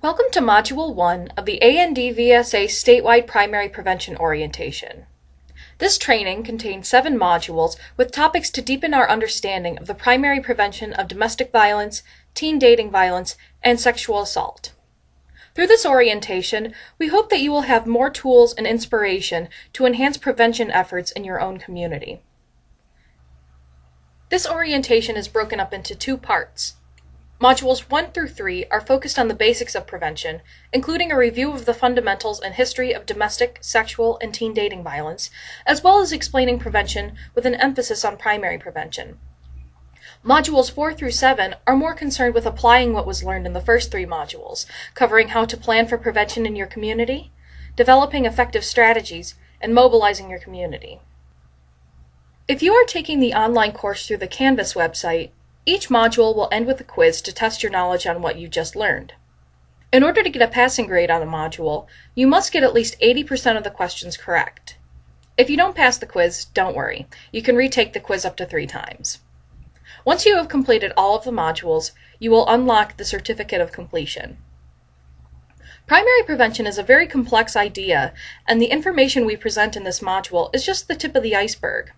Welcome to Module 1 of the ANDVSA Statewide Primary Prevention Orientation. This training contains 7 modules with topics to deepen our understanding of the primary prevention of domestic violence, teen dating violence, and sexual assault. Through this orientation, we hope that you will have more tools and inspiration to enhance prevention efforts in your own community. This orientation is broken up into 2 parts. Modules 1 through 3 are focused on the basics of prevention, including a review of the fundamentals and history of domestic, sexual, and teen dating violence, as well as explaining prevention with an emphasis on primary prevention. Modules 4 through 7 are more concerned with applying what was learned in the first 3 modules, covering how to plan for prevention in your community, developing effective strategies, and mobilizing your community. If you are taking the online course through the Canvas website, each module will end with a quiz to test your knowledge on what you just learned. In order to get a passing grade on a module, you must get at least 80% of the questions correct. If you don't pass the quiz, don't worry. You can retake the quiz up to 3 times. Once you have completed all of the modules, you will unlock the certificate of completion. Primary prevention is a very complex idea, and the information we present in this module is just the tip of the iceberg.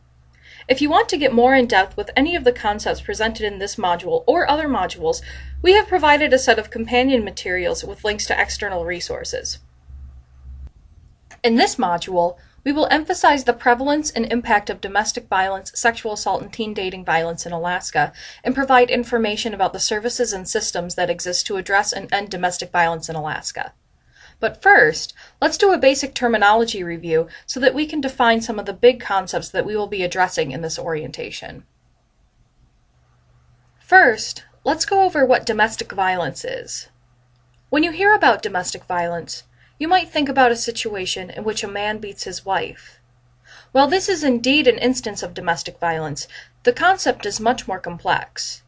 If you want to get more in depth with any of the concepts presented in this module or other modules, we have provided a set of companion materials with links to external resources. In this module, we will emphasize the prevalence and impact of domestic violence, sexual assault, and teen dating violence in Alaska, and provide information about the services and systems that exist to address and end domestic violence in Alaska. But first, let's do a basic terminology review so that we can define some of the big concepts that we will be addressing in this orientation. First, let's go over what domestic violence is. When you hear about domestic violence, you might think about a situation in which a man beats his wife. While this is indeed an instance of domestic violence, the concept is much more complex.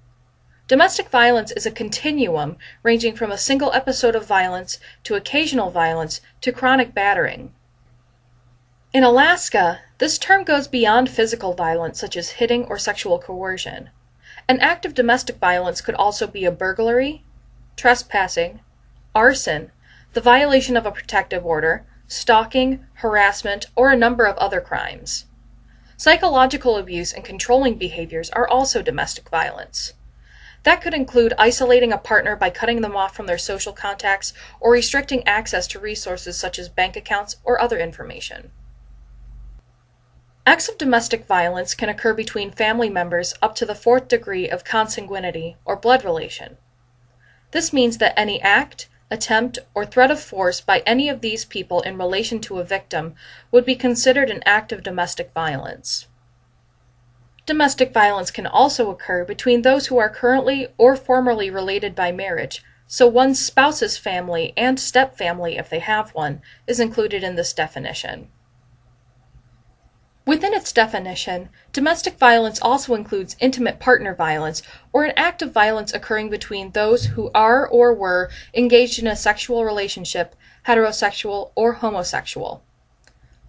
Domestic violence is a continuum ranging from a single episode of violence to occasional violence to chronic battering. In Alaska, this term goes beyond physical violence such as hitting or sexual coercion. An act of domestic violence could also be a burglary, trespassing, arson, the violation of a protective order, stalking, harassment, or a number of other crimes. Psychological abuse and controlling behaviors are also domestic violence. That could include isolating a partner by cutting them off from their social contacts or restricting access to resources such as bank accounts or other information. Acts of domestic violence can occur between family members up to the 4th degree of consanguinity or blood relation. This means that any act, attempt, or threat of force by any of these people in relation to a victim would be considered an act of domestic violence. Domestic violence can also occur between those who are currently or formerly related by marriage, so one's spouse's family and stepfamily, if they have one, is included in this definition. Within its definition, domestic violence also includes intimate partner violence, or an act of violence occurring between those who are or were engaged in a sexual relationship, heterosexual or homosexual.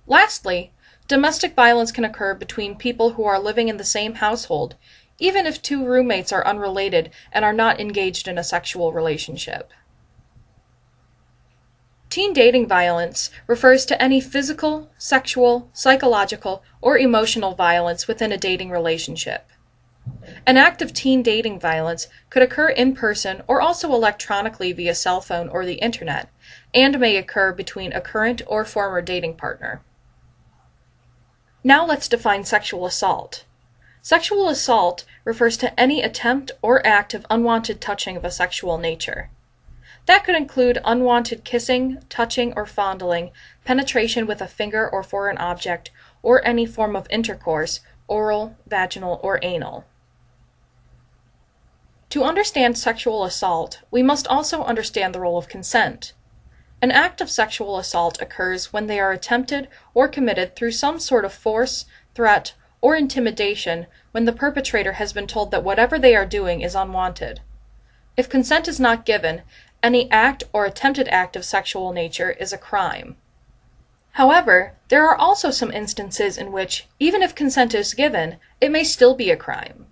Lastly, domestic violence can occur between people who are living in the same household, even if 2 roommates are unrelated and are not engaged in a sexual relationship. Teen dating violence refers to any physical, sexual, psychological, or emotional violence within a dating relationship. An act of teen dating violence could occur in person or also electronically via cell phone or the internet, and may occur between a current or former dating partner. Now let's define sexual assault. Sexual assault refers to any attempt or act of unwanted touching of a sexual nature. That could include unwanted kissing, touching, or fondling, penetration with a finger or foreign object, or any form of intercourse, oral, vaginal, or anal. To understand sexual assault, we must also understand the role of consent. An act of sexual assault occurs when they are attempted or committed through some sort of force, threat, or intimidation when the perpetrator has been told that whatever they are doing is unwanted. If consent is not given, any act or attempted act of sexual nature is a crime. However, there are also some instances in which, even if consent is given, it may still be a crime.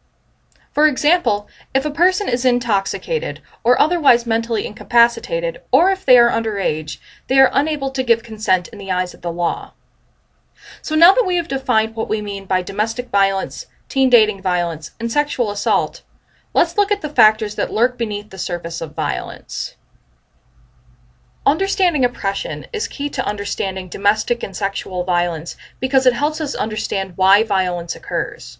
For example, if a person is intoxicated or otherwise mentally incapacitated, or if they are underage, they are unable to give consent in the eyes of the law. So now that we have defined what we mean by domestic violence, teen dating violence, and sexual assault, let's look at the factors that lurk beneath the surface of violence. Understanding oppression is key to understanding domestic and sexual violence because it helps us understand why violence occurs.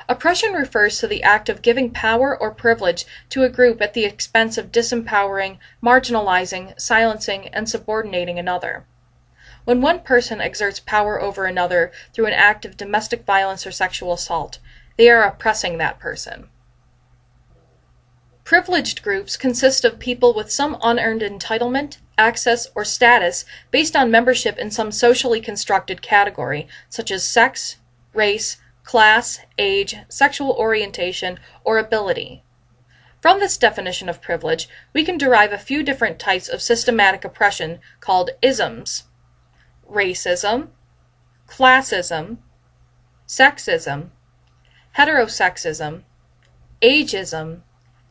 Oppression refers to the act of giving power or privilege to a group at the expense of disempowering, marginalizing, silencing, and subordinating another. When one person exerts power over another through an act of domestic violence or sexual assault, they are oppressing that person. Privileged groups consist of people with some unearned entitlement, access, or status based on membership in some socially constructed category, such as sex, race, class, age, sexual orientation, or ability. From this definition of privilege, we can derive a few different types of systematic oppression called isms: racism, classism, sexism, heterosexism, ageism,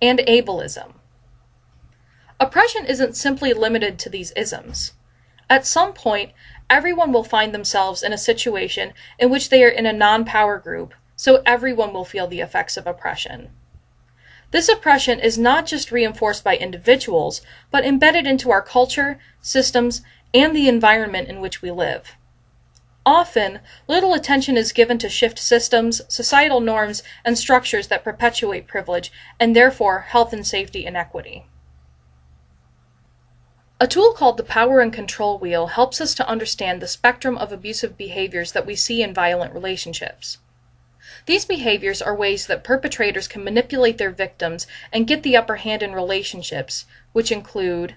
and ableism. Oppression isn't simply limited to these isms. At some point, everyone will find themselves in a situation in which they are in a non-power group, so everyone will feel the effects of oppression. This oppression is not just reinforced by individuals, but embedded into our culture, systems, and the environment in which we live. Often, little attention is given to shift systems, societal norms, and structures that perpetuate privilege, and therefore health and safety inequity. A tool called the Power and Control Wheel helps us to understand the spectrum of abusive behaviors that we see in violent relationships. These behaviors are ways that perpetrators can manipulate their victims and get the upper hand in relationships, which include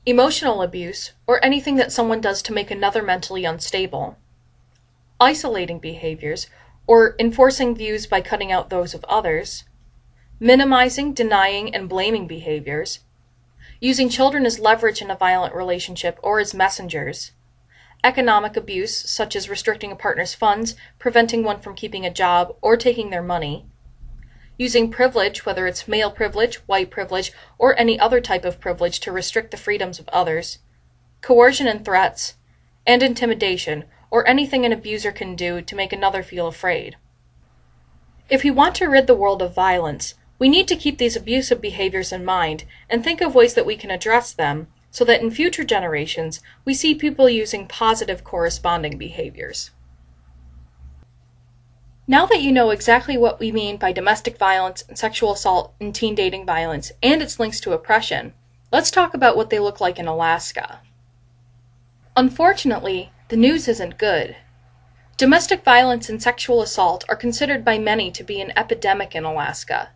emotional abuse, or anything that someone does to make another mentally unstable; isolating behaviors, or enforcing views by cutting out those of others; minimizing, denying, and blaming behaviors; using children as leverage in a violent relationship or as messengers; economic abuse, such as restricting a partner's funds, preventing one from keeping a job, or taking their money; using privilege, whether it's male privilege, white privilege, or any other type of privilege to restrict the freedoms of others; coercion and threats; and intimidation, or anything an abuser can do to make another feel afraid. If we want to rid the world of violence, we need to keep these abusive behaviors in mind and think of ways that we can address them so that in future generations we see people using positive corresponding behaviors. Now that you know exactly what we mean by domestic violence and sexual assault and teen dating violence and its links to oppression, let's talk about what they look like in Alaska. Unfortunately, the news isn't good. Domestic violence and sexual assault are considered by many to be an epidemic in Alaska.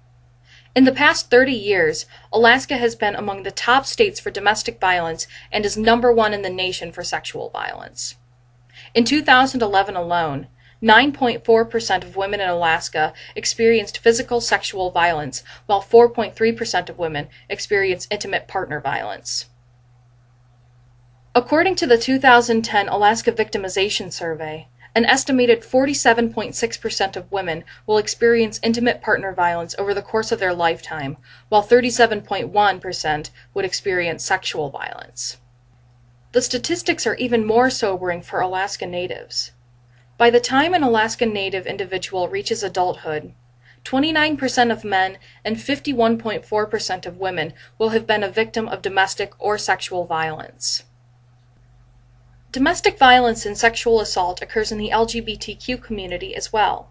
In the past 30 years, Alaska has been among the top states for domestic violence and is #1 in the nation for sexual violence. In 2011 alone, 9.4% of women in Alaska experienced physical sexual violence, while 4.3% of women experienced intimate partner violence. According to the 2010 Alaska Victimization Survey, an estimated 47.6% of women will experience intimate partner violence over the course of their lifetime, while 37.1% would experience sexual violence. The statistics are even more sobering for Alaska Natives. By the time an Alaska Native individual reaches adulthood, 29% of men and 51.4% of women will have been a victim of domestic or sexual violence. Domestic violence and sexual assault occurs in the LGBTQ community as well.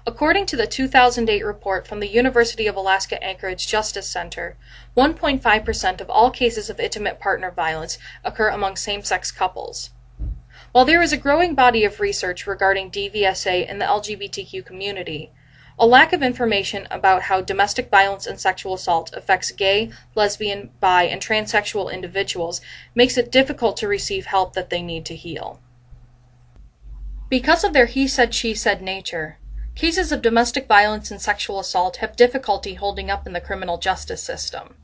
According to the 2008 report from the University of Alaska Anchorage Justice Center, 1.5% of all cases of intimate partner violence occur among same-sex couples. While there is a growing body of research regarding DVSA in the LGBTQ community, a lack of information about how domestic violence and sexual assault affects gay, lesbian, bi, and transsexual individuals makes it difficult to receive help that they need to heal. Because of their he said, she said nature, cases of domestic violence and sexual assault have difficulty holding up in the criminal justice system.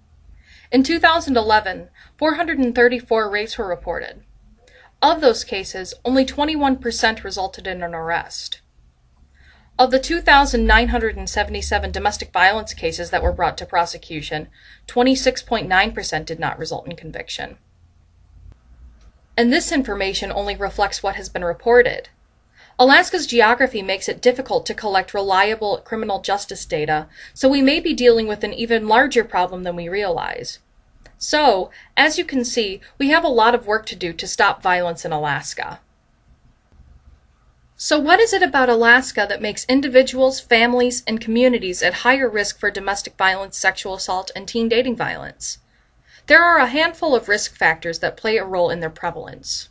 In 2011, 434 rapes were reported. Of those cases, only 21% resulted in an arrest. Of the 2,977 domestic violence cases that were brought to prosecution, 26.9% did not result in conviction. And this information only reflects what has been reported. Alaska's geography makes it difficult to collect reliable criminal justice data, so we may be dealing with an even larger problem than we realize. So, as you can see, we have a lot of work to do to stop violence in Alaska. So what is it about Alaska that makes individuals, families, and communities at higher risk for domestic violence, sexual assault, and teen dating violence? There are a handful of risk factors that play a role in their prevalence.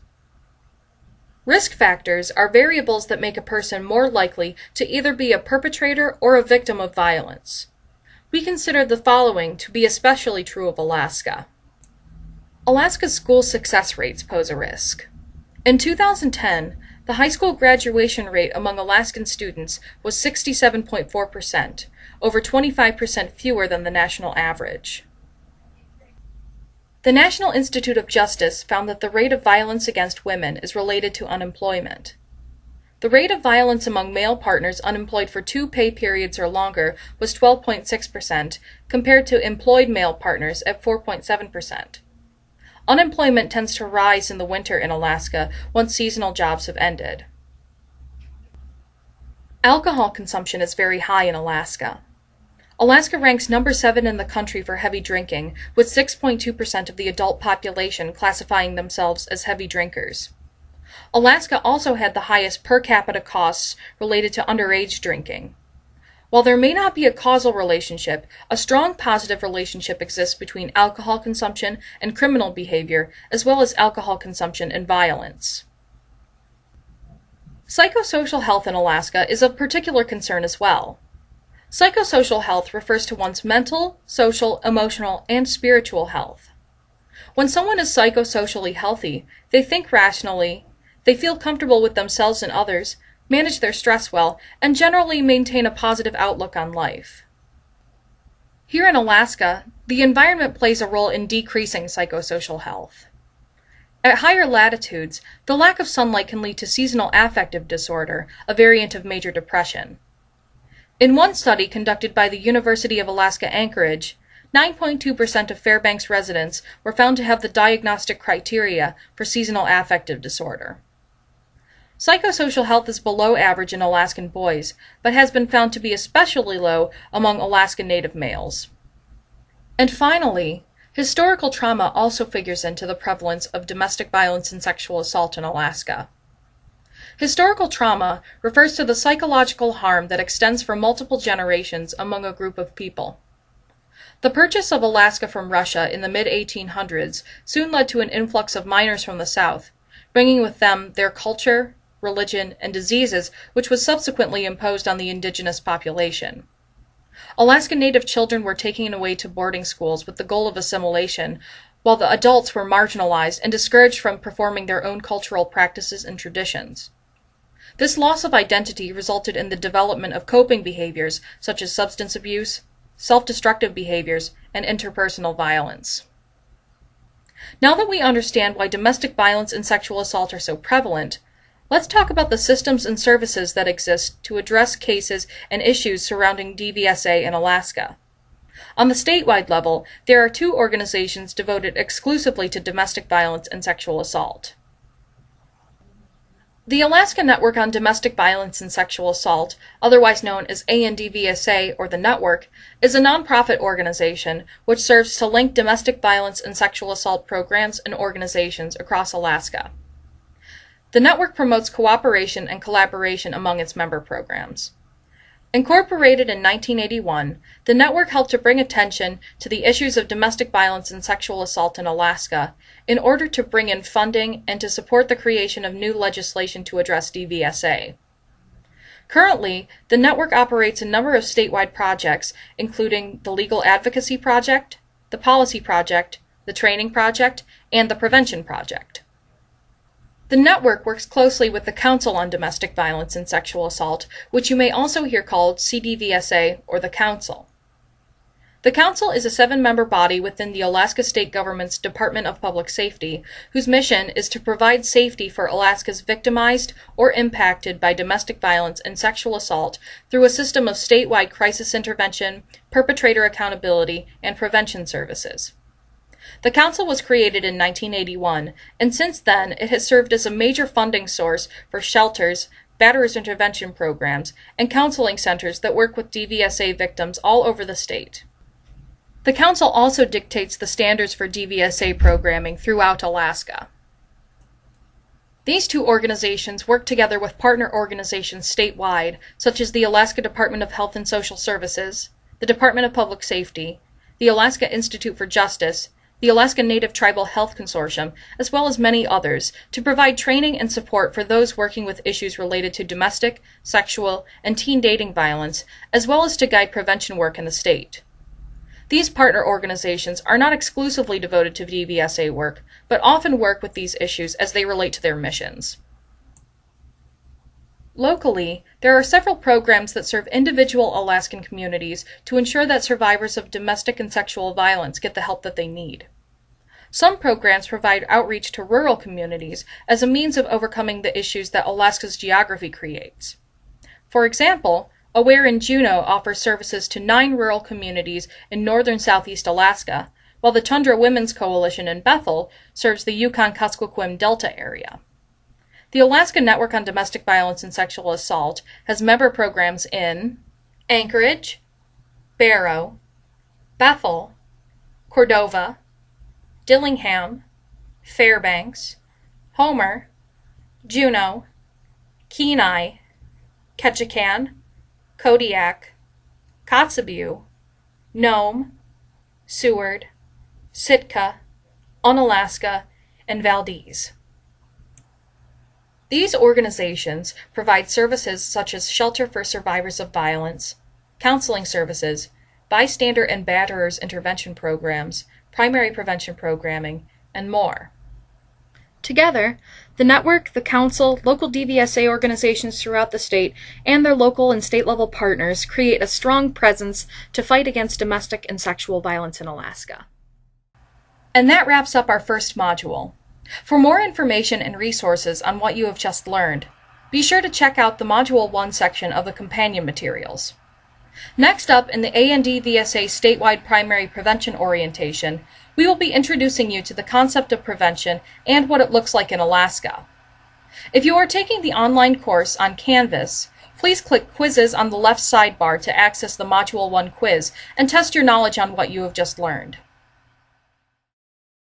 Risk factors are variables that make a person more likely to either be a perpetrator or a victim of violence. We consider the following to be especially true of Alaska. Alaska's school success rates pose a risk. In 2010, the high school graduation rate among Alaskan students was 67.4%, over 25% fewer than the national average. The National Institute of Justice found that the rate of violence against women is related to unemployment. The rate of violence among male partners unemployed for 2 pay periods or longer was 12.6%, compared to employed male partners at 4.7%. Unemployment tends to rise in the winter in Alaska once seasonal jobs have ended. Alcohol consumption is very high in Alaska. Alaska ranks number 7 in the country for heavy drinking, with 6.2% of the adult population classifying themselves as heavy drinkers. Alaska also had the highest per capita costs related to underage drinking. While there may not be a causal relationship, a strong positive relationship exists between alcohol consumption and criminal behavior, as well as alcohol consumption and violence. Psychosocial health in Alaska is of particular concern as well. Psychosocial health refers to one's mental, social, emotional, and spiritual health. When someone is psychosocially healthy, they think rationally, they feel comfortable with themselves and others, manage their stress well, and generally maintain a positive outlook on life. Here in Alaska, the environment plays a role in decreasing psychosocial health. At higher latitudes, the lack of sunlight can lead to seasonal affective disorder, a variant of major depression. In one study conducted by the University of Alaska Anchorage, 9.2% of Fairbanks residents were found to have the diagnostic criteria for seasonal affective disorder. Psychosocial health is below average in Alaskan boys, but has been found to be especially low among Alaskan Native males. And finally, historical trauma also figures into the prevalence of domestic violence and sexual assault in Alaska. Historical trauma refers to the psychological harm that extends for multiple generations among a group of people. The purchase of Alaska from Russia in the mid-1800s soon led to an influx of miners from the south, bringing with them their culture, religion, and diseases, which was subsequently imposed on the indigenous population. Alaskan Native children were taken away to boarding schools with the goal of assimilation, while the adults were marginalized and discouraged from performing their own cultural practices and traditions. This loss of identity resulted in the development of coping behaviors such as substance abuse, self-destructive behaviors, and interpersonal violence. Now that we understand why domestic violence and sexual assault are so prevalent, let's talk about the systems and services that exist to address cases and issues surrounding DVSA in Alaska. On the statewide level, there are 2 organizations devoted exclusively to domestic violence and sexual assault. The Alaska Network on Domestic Violence and Sexual Assault, otherwise known as ANDVSA or the Network, is a nonprofit organization which serves to link domestic violence and sexual assault programs and organizations across Alaska. The network promotes cooperation and collaboration among its member programs. Incorporated in 1981, the network helped to bring attention to the issues of domestic violence and sexual assault in Alaska in order to bring in funding and to support the creation of new legislation to address DVSA. Currently, the network operates a number of statewide projects, including the Legal Advocacy Project, the Policy Project, the Training Project, and the Prevention Project. The network works closely with the Council on Domestic Violence and Sexual Assault, which you may also hear called CDVSA or the Council. The Council is a 7-member body within the Alaska State Government's Department of Public Safety, whose mission is to provide safety for Alaska's victimized or impacted by domestic violence and sexual assault through a system of statewide crisis intervention, perpetrator accountability, and prevention services. The Council was created in 1981, and since then it has served as a major funding source for shelters, batterers intervention programs, and counseling centers that work with DVSA victims all over the state. The Council also dictates the standards for DVSA programming throughout Alaska. These two organizations work together with partner organizations statewide, such as the Alaska Department of Health and Social Services, the Department of Public Safety, the Alaska Institute for Justice, the Alaska Native Tribal Health Consortium, as well as many others, to provide training and support for those working with issues related to domestic, sexual, and teen dating violence, as well as to guide prevention work in the state. These partner organizations are not exclusively devoted to DVSA work, but often work with these issues as they relate to their missions. Locally, there are several programs that serve individual Alaskan communities to ensure that survivors of domestic and sexual violence get the help that they need. Some programs provide outreach to rural communities as a means of overcoming the issues that Alaska's geography creates. For example, Aware in Juneau offers services to 9 rural communities in northern southeast Alaska, while the Tundra Women's Coalition in Bethel serves the Yukon-Kuskokwim Delta area. The Alaska Network on Domestic Violence and Sexual Assault has member programs in Anchorage, Barrow, Bethel, Cordova, Dillingham, Fairbanks, Homer, Juneau, Kenai, Ketchikan, Kodiak, Kotzebue, Nome, Seward, Sitka, Unalaska, and Valdez. These organizations provide services such as shelter for survivors of violence, counseling services, bystander and batterers intervention programs, primary prevention programming, and more. Together, the network, the council, local DVSA organizations throughout the state, and their local and state-level partners create a strong presence to fight against domestic and sexual violence in Alaska. And that wraps up our first module. For more information and resources on what you have just learned, be sure to check out the Module 1 section of the companion materials. Next up in the ANDVSA statewide primary prevention orientation, we will be introducing you to the concept of prevention and what it looks like in Alaska. If you are taking the online course on Canvas, please click Quizzes on the left sidebar to access the Module 1 quiz and test your knowledge on what you have just learned.